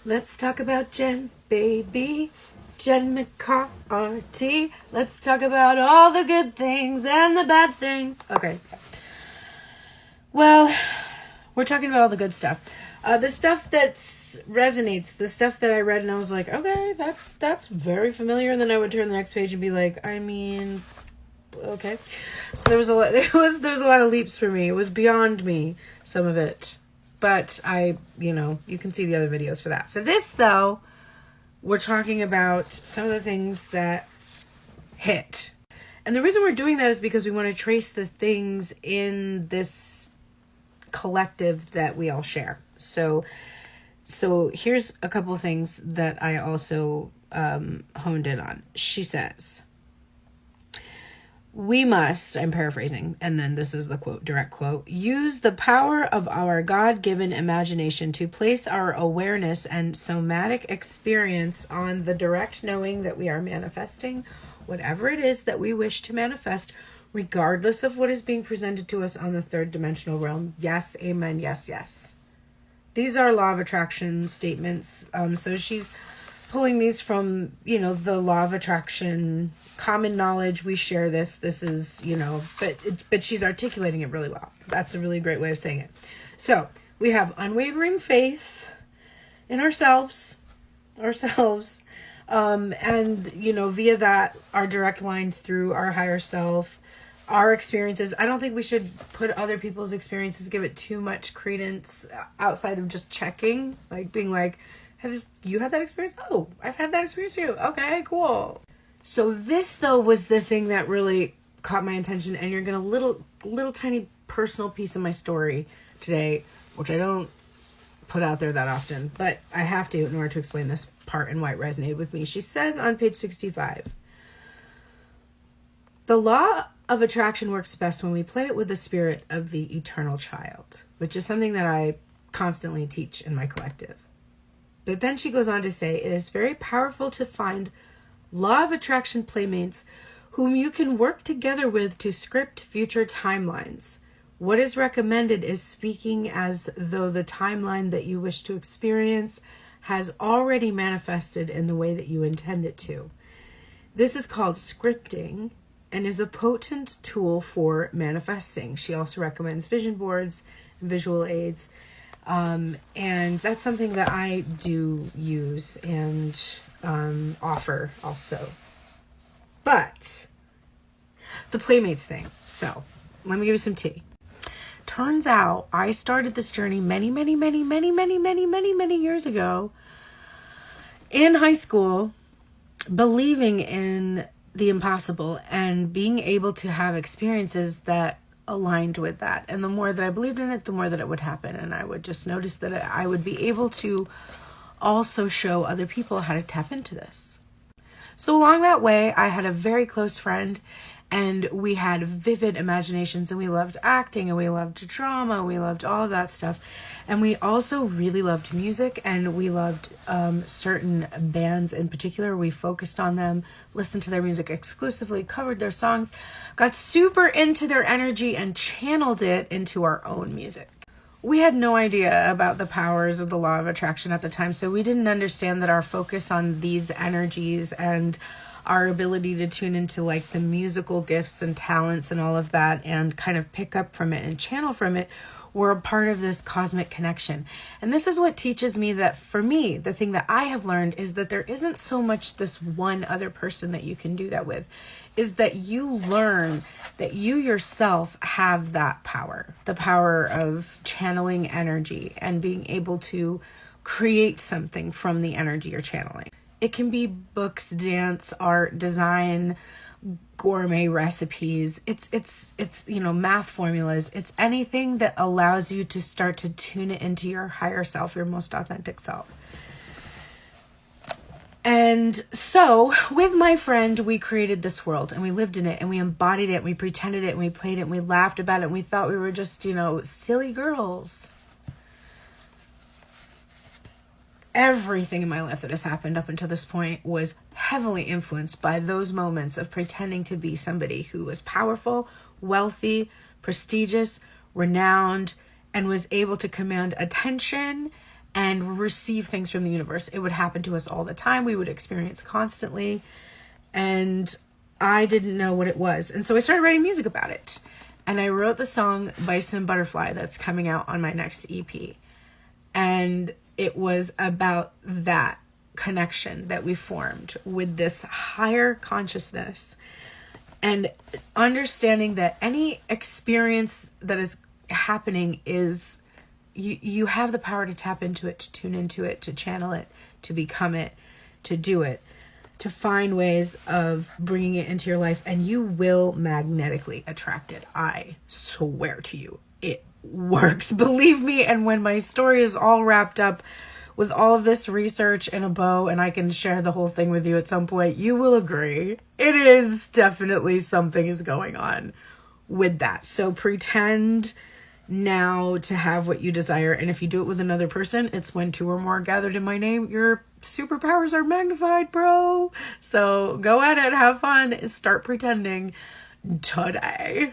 Let's talk about Jen, baby. Jen McCarty. Let's talk about all the good things and the bad things. Okay. Well, we're talking about all the good stuff. The stuff that resonates, the stuff that I read and I was like, okay, that's very familiar. And then I would turn the next page and be like, I mean, okay. So there was a lot. There was a lot of leaps for me. It was beyond me, some of it. But you can see the other videos for that. For this, though, we're talking about some of the things that hit. And the reason we're doing that is because we want to trace the things in this collective that we all share. So here's a couple of things that I also honed in on. She says, we must, I'm paraphrasing, and then this is the quote, direct quote, use the power of our God-given imagination to place our awareness and somatic experience on the direct knowing that we are manifesting whatever it is that we wish to manifest, regardless of what is being presented to us on the third dimensional realm. Yes, amen, yes, yes. These are law of attraction statements. So she's pulling these from, the law of attraction, common knowledge. We share this. This is, but she's articulating it really well. That's a really great way of saying it. So we have unwavering faith in ourselves, and, via that, our direct line through our higher self, our experiences. I don't think we should put other people's experiences, give it too much credence outside of just checking, like being like, have you had that experience? Oh, I've had that experience too. Okay, cool. So this, though, was the thing that really caught my attention, and you're going to little tiny personal piece of my story today, which I don't put out there that often, but I have to in order to explain this part and why it resonated with me. She says on page 65, the law of attraction works best when we play it with the spirit of the eternal child, which is something that I constantly teach in my collective. But then she goes on to say, it is very powerful to find law of attraction playmates whom you can work together with to script future timelines. What is recommended is speaking as though the timeline that you wish to experience has already manifested in the way that you intend it to. This is called scripting and is a potent tool for manifesting. She also recommends vision boards and visual aids. And that's something that I do use and offer also. But the Playmates thing. So let me give you some tea. Turns out I started this journey many years ago in high school, believing in the impossible and being able to have experiences that aligned with that. And the more that I believed in it, the more that it would happen. And I would just notice that I would be able to also show other people how to tap into this. So along that way, I had a very close friend, and we had vivid imaginations, and we loved acting, and we loved drama, we loved all of that stuff. And we also really loved music, and we loved certain bands in particular. We focused on them, listened to their music exclusively, covered their songs, got super into their energy, and channeled it into our own music. We had no idea about the powers of the law of attraction at the time, so we didn't understand that our focus on these energies and our ability to tune into like the musical gifts and talents and all of that and kind of pick up from it and channel from it were a part of this cosmic connection. And this is what teaches me that, for me, the thing that I have learned is that there isn't so much this one other person that you can do that with, is that you learn that you yourself have that power, the power of channeling energy and being able to create something from the energy you're channeling. It can be books, dance, art, design, gourmet recipes. It's math formulas. It's anything that allows you to start to tune it into your higher self, your most authentic self. And so with my friend, we created this world and we lived in it and we embodied it and we pretended it and we played it and we laughed about it and we thought we were just, silly girls. Everything in my life that has happened up until this point was heavily influenced by those moments of pretending to be somebody who was powerful, wealthy, prestigious, renowned, and was able to command attention and receive things from the universe. It would happen to us all the time. We would experience constantly. And I didn't know what it was. And so I started writing music about it. And I wrote the song Bison and Butterfly that's coming out on my next EP. And it was about that connection that we formed with this higher consciousness, and understanding that any experience that is happening is, you have the power to tap into it, to tune into it, to channel it, to become it, to do it, to find ways of bringing it into your life, and you will magnetically attract it. I swear to you, it works. Believe me. And when my story is all wrapped up with all of this research in a bow, and I can share the whole thing with you at some point, you will agree. It is definitely something is going on with that. So pretend now to have what you desire. And if you do it with another person, it's when 2 or more gathered in my name, your superpowers are magnified, bro. So go at it, have fun, start pretending today.